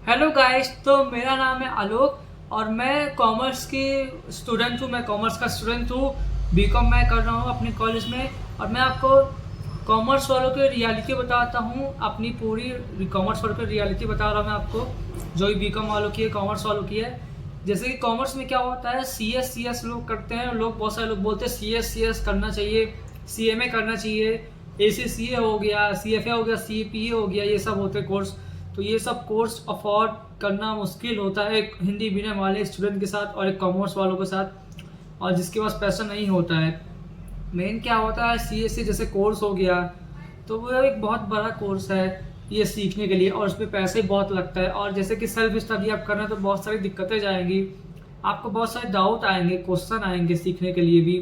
Hello guys. तो मेरा नाम है आलोक और मैं कॉमर्स की स्टूडेंट हूँ। मैं कॉमर्स का स्टूडेंट हूँ। बीकॉम मैं कर रहा हूँ अपने कॉलेज में। और मैं आपको कॉमर्स वालों की रियलिटी बताता हूँ, अपनी पूरी कॉमर्स वालों की रियलिटी बता रहा हूँ मैं आपको, जो भी बीकॉम वालों की है, कॉमर्स वालों की है। जैसे कि कॉमर्स में क्या होता है, सी एस लोग करते हैं। लोग, बहुत सारे लोग बोलते हैं सी एस करना चाहिए, सी एम ए करना चाहिए, ए सी सी ए हो गया, सी एफ ए हो गया, सी पी ए हो गया, ये सब होते हैं कोर्स। तो ये सब कोर्स अफोर्ड करना मुश्किल होता है एक हिंदी मीडियम वाले स्टूडेंट के साथ और एक कॉमर्स वालों के साथ, और जिसके पास पैसा नहीं होता है। मेन क्या होता है, सी एस सी जैसे कोर्स हो गया, तो वो एक बहुत बड़ा कोर्स है ये सीखने के लिए, और उसमें पैसे बहुत लगता है। और जैसे कि सेल्फ स्टडी आप कर रहे हैं तो बहुत सारी दिक्कतें जाएंगी, आपको बहुत सारे डाउट आएंगे, क्वेश्चन आएंगे सीखने के लिए भी,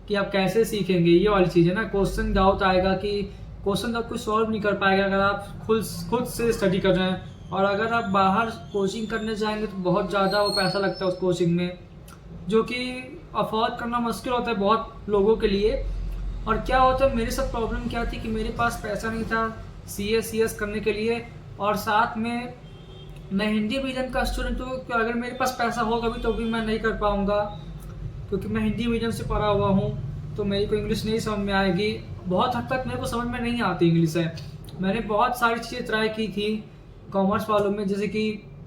कि आप कैसे सीखेंगे। ये वाली चीज़ है ना, क्वेश्चन डाउट आएगा कि क्वेश्चन आप कोई सॉल्व नहीं कर पाएगा अगर आप खुद से स्टडी कर रहे हैं। और अगर आप बाहर कोचिंग करने जाएंगे तो बहुत ज़्यादा वो पैसा लगता है उस कोचिंग में, जो कि अफोर्ड करना मुश्किल होता है बहुत लोगों के लिए। और क्या होता है, मेरे साथ प्रॉब्लम क्या थी कि मेरे पास पैसा नहीं था सी एस करने के लिए, और साथ में मैं हिंदी मीडियम का स्टूडेंट हूँ। तो अगर मेरे पास पैसा होगा भी तो भी मैं नहीं कर पाऊँगा, क्योंकि मैं हिंदी मीडियम से पढ़ा हुआ हूँ। तो मेरी को इंग्लिश नहीं समझ में आएगी, बहुत हद तक मेरे को समझ में नहीं आती इंग्लिश है। मैंने बहुत सारी चीज़ें ट्राई की थी कॉमर्स वालों में, जैसे कि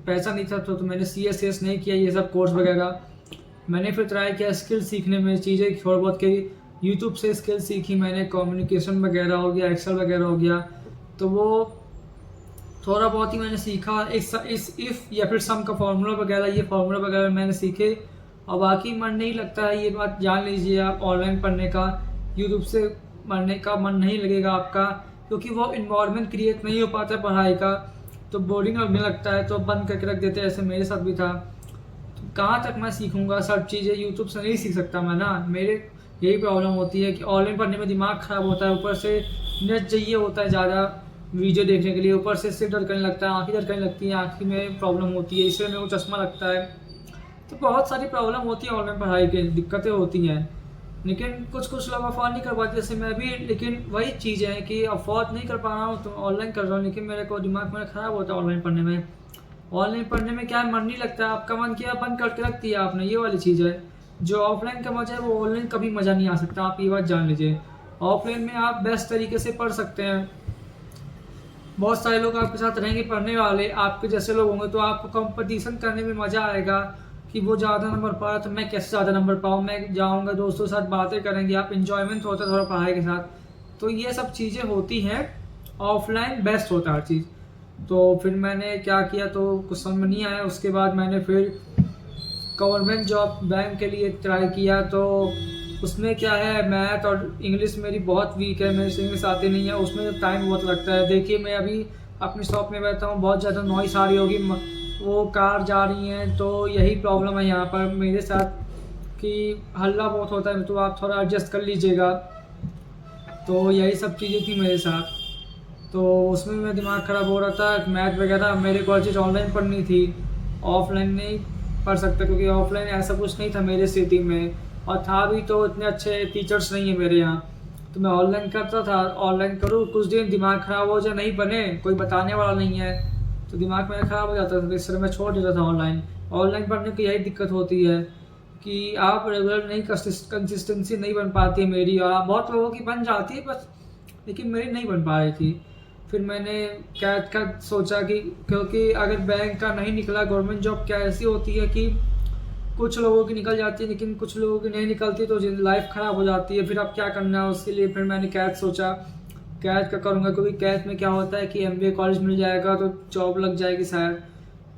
पैसा नहीं था तो मैंने सी एस नहीं किया ये सब कोर्स वगैरह। मैंने फिर ट्राई किया स्किल सीखने में, चीज़ें थोड़ा बहुत की, यूट्यूब से स्किल सीखी मैंने, कम्युनिकेशन वगैरह हो गया, एक्सेल वगैरह हो गया। तो वो थोड़ा बहुत ही मैंने सीखा, इस इफ़ या फिर सम का फार्मूला वगैरह, ये फार्मूला वगैरह मैंने सीखे। और बाकी मन नहीं लगता है, ये बात जान लीजिए आप। ऑनलाइन पढ़ने का, यूट्यूब से पढ़ने का मन नहीं लगेगा आपका, क्योंकि वो इन्वायरमेंट क्रिएट नहीं हो पाता है पढ़ाई का, तो बोरिंग लगने लगता है, तो बंद करके रख देते हैं। ऐसे मेरे साथ भी था। तो कहाँ तक मैं सीखूंगा सब चीज़ें, यूट्यूब से नहीं सीख सकता मैं ना। मेरे यही प्रॉब्लम होती है कि ऑनलाइन पढ़ने में दिमाग ख़राब होता है, ऊपर से नेट चाहिए होता है ज़्यादा वीडियो देखने के लिए, ऊपर से सिर दर्द करने लगता है, आँखें दर्द करने लगती हैं, आँखी में प्रॉब्लम होती है, इसलिए मेरे को चश्मा लगता है। तो बहुत सारी प्रॉब्लम होती है ऑनलाइन पढ़ाई की, दिक्कतें होती हैं। लेकिन कुछ कुछ लोग अफोर्ड नहीं कर पाते, जैसे मैं भी। लेकिन वही चीज़ है कि अफोर्ड नहीं कर पा रहा हूँ तो ऑनलाइन कर रहा हूँ, लेकिन मेरे को दिमाग मेरा ख़राब होता है ऑनलाइन पढ़ने में। ऑनलाइन पढ़ने में क्या है, मन नहीं लगता, आपका मन किया बंद करके रख दिया आपने, ये वाली चीज़ है। जो ऑफलाइन का मज़ा है वो ऑनलाइन कभी मज़ा नहीं आ सकता, आप ये बात जान लीजिए। ऑफलाइन में आप बेस्ट तरीके से पढ़ सकते हैं, बहुत सारे लोग आपके साथ रहेंगे पढ़ने वाले, आपके जैसे लोग होंगे, तो आपको कंपटीशन करने में मज़ा आएगा कि वो ज़्यादा नंबर पाया तो मैं कैसे ज़्यादा नंबर पाऊँ। मैं जाऊँगा, दोस्तों के साथ बातें करेंगे, आप इन्जॉयमेंट होता है थोड़ा पढ़ाई के साथ। तो ये सब चीज़ें होती हैं, ऑफलाइन बेस्ट होता है हर चीज़। तो फिर मैंने क्या किया, तो कुछ समझ में नहीं आया। उसके बाद मैंने फिर गवर्नमेंट जॉब बैंक के लिए ट्राई किया। तो उसमें क्या है, मैथ और इंग्लिश मेरी बहुत वीक है, मेरे से इंग्लिश आती नहीं है, उसमें टाइम बहुत लगता है। देखिए मैं अभी अपनी शॉप में बैठा हूँ, बहुत ज़्यादा नॉइस आ रही होगी, वो कार जा रही हैं, तो यही प्रॉब्लम है यहाँ पर मेरे साथ कि हल्ला बहुत होता है, तो आप थोड़ा एडजस्ट कर लीजिएगा। तो यही सब चीज़ें थी मेरे साथ। तो उसमें मेरा दिमाग ख़राब हो रहा था, मैथ वगैरह मेरे को हर चीज़ ऑनलाइन पढ़नी थी, ऑफलाइन नहीं पढ़ सकता, क्योंकि ऑफलाइन ऐसा कुछ नहीं था मेरे सिटी में, और था भी तो इतने अच्छे टीचर्स नहीं है मेरे यहाँ। तो मैं ऑनलाइन करता था, ऑनलाइन करूँ कुछ दिन, दिमाग ख़राब हो जाए, नहीं बने, कोई बताने वाला नहीं है, तो दिमाग मेरा ख़राब हो जाता था, तो इसलिए मैं छोड़ देता था ऑनलाइन। ऑनलाइन पढ़ने की यही दिक्कत होती है कि आप रेगुलर नहीं, कंसिस्टेंसी नहीं बन पाती है मेरी, और बहुत लोगों की बन जाती है बस, लेकिन मेरी नहीं बन पा रही थी। फिर मैंने कैट का सोचा कि, क्योंकि अगर बैंक का नहीं निकला, गवर्नमेंट जॉब क्या ऐसी होती है कि कुछ लोगों की निकल जाती है लेकिन कुछ लोगों की नहीं निकलती, तो लाइफ ख़राब हो जाती है। फिर अब क्या करना है उसके लिए, फिर मैंने कैट सोचा, कैट का करूँगा, क्योंकि कैट में क्या होता है कि एमबीए कॉलेज मिल जाएगा तो जॉब लग जाएगी शायद।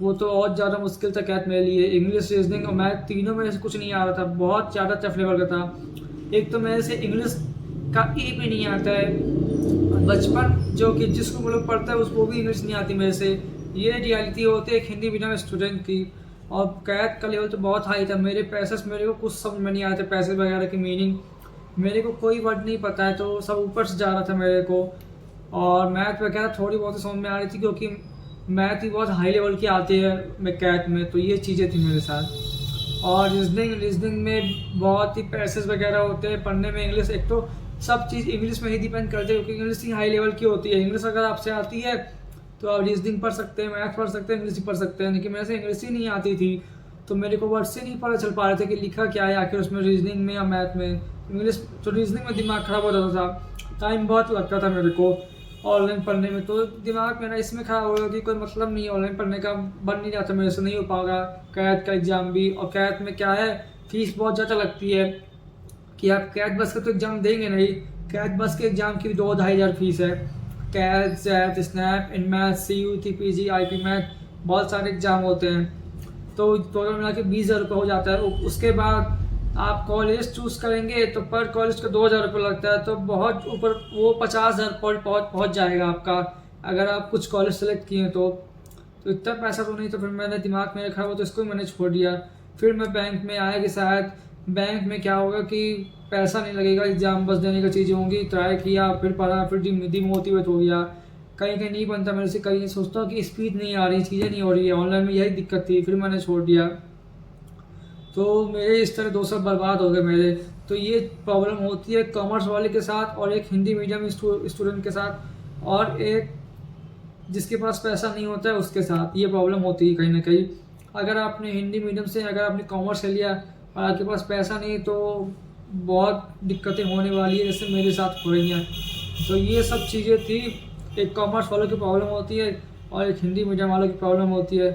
वो तो और ज़्यादा मुश्किल था कैट मेरे लिए, इंग्लिश, रीजनिंग और मैथ तीनों में से कुछ नहीं आ रहा था, बहुत ज़्यादा टफ लेवल का था। एक तो मेरे से इंग्लिश का ई भी नहीं आता है, बचपन जो कि जिसको वो लोग पढ़ता है उसको भी इंग्लिश नहीं आती मेरे से। ये रियलिटी होती है एक हिंदी मीडियम स्टूडेंट की। और कैट का लेवल तो बहुत हाई था, मेरे मेरे को कुछ समझ में नहीं आते, पैसे वगैरह की मीनिंग मेरे को कोई वर्ड नहीं पता है, तो सब ऊपर से जा रहा था मेरे को। और मैथ वगैरह थोड़ी बहुत समझ में आ रही थी, क्योंकि मैथ ही बहुत हाई लेवल की आती है मैं कैट में, तो ये चीज़ें थी मेरे साथ। और रीजनिंग में बहुत ही पैसेज वगैरह होते हैं पढ़ने में, इंग्लिश एक तो सब चीज़ इंग्लिश में ही डिपेंड करती है, क्योंकि इंग्लिश ही हाई लेवल की होती है। इंग्लिश अगर आपसे आती है तो आप रीजनिंग पढ़ सकते हैं, मैथ पढ़ सकते हैं, इंग्लिश पढ़ सकते हैं, लेकिन मेरे से इंग्लिश ही नहीं आती थी, तो मेरे को वर्ड से नहीं पता चल पा रहे थे कि लिखा क्या है आखिर उसमें, रीजनिंग में या मैथ में। इंग्लिश तो रीजनिंग में दिमाग ख़राब हो जाता था, टाइम बहुत लगता था मेरे को ऑनलाइन पढ़ने में, तो दिमाग मेरा इसमें ख़राब हो गया कि कोई मतलब नहीं है ऑनलाइन पढ़ने का, बन नहीं जाता मेरे से, नहीं हो पाएगा। कैट का एग्ज़ाम भी, और कैट में क्या है, फीस बहुत ज़्यादा लगती है कि आप कैट बस का तो एग्ज़ाम देंगे नहीं, कैट बस के एग्ज़ाम की भी 2-2,500 फीस है। CAT, XAT, SNAP, in math, CUT, PG, IP math, बहुत सारे एग्ज़ाम होते हैं, तो टोटल मिला के 20,000 रुपये हो जाता है। उसके बाद आप कॉलेज चूज़ करेंगे तो पर कॉलेज का 2,000 रुपये लगता है, तो बहुत ऊपर वो 50,000 पर पहुँच जाएगा आपका, अगर आप कुछ कॉलेज सेलेक्ट किए तो इतना पैसा तो नहीं। तो फिर मैंने, दिमाग मेरा खराब हो तो इसको मैंने छोड़ दिया। फिर मैं बैंक में आया कि शायद बैंक में क्या होगा कि पैसा नहीं लगेगा, एग्ज़ाम बस देने की चीज़ें होंगी, ट्राई किया, फिर पढ़ा, फिर डिमोटिवेट हो गया, कहीं कहीं नहीं बनता मेरे से, कहीं सोचता हूँ कि स्पीड नहीं आ रही, चीज़ें नहीं हो रही है, ऑनलाइन में यही दिक्कत थी, फिर मैंने छोड़ दिया। तो मेरे इस तरह 2 साल बर्बाद हो गए मेरे। तो ये प्रॉब्लम होती है कॉमर्स वाले के साथ, और एक हिंदी मीडियम स्टूडेंट के साथ, और एक जिसके पास पैसा नहीं होता है उसके साथ ये प्रॉब्लम होती है कहीं ना कहीं। अगर आपने हिंदी मीडियम से, अगर आपने कॉमर्स से लिया और आपके पास पैसा नहीं, तो बहुत दिक्कतें होने वाली है, जैसे मेरे साथ हो रही हैं। तो ये सब चीज़ें थी, एक कॉमर्स वालों की प्रॉब्लम होती है और एक हिंदी मीडियम वालों की प्रॉब्लम होती है।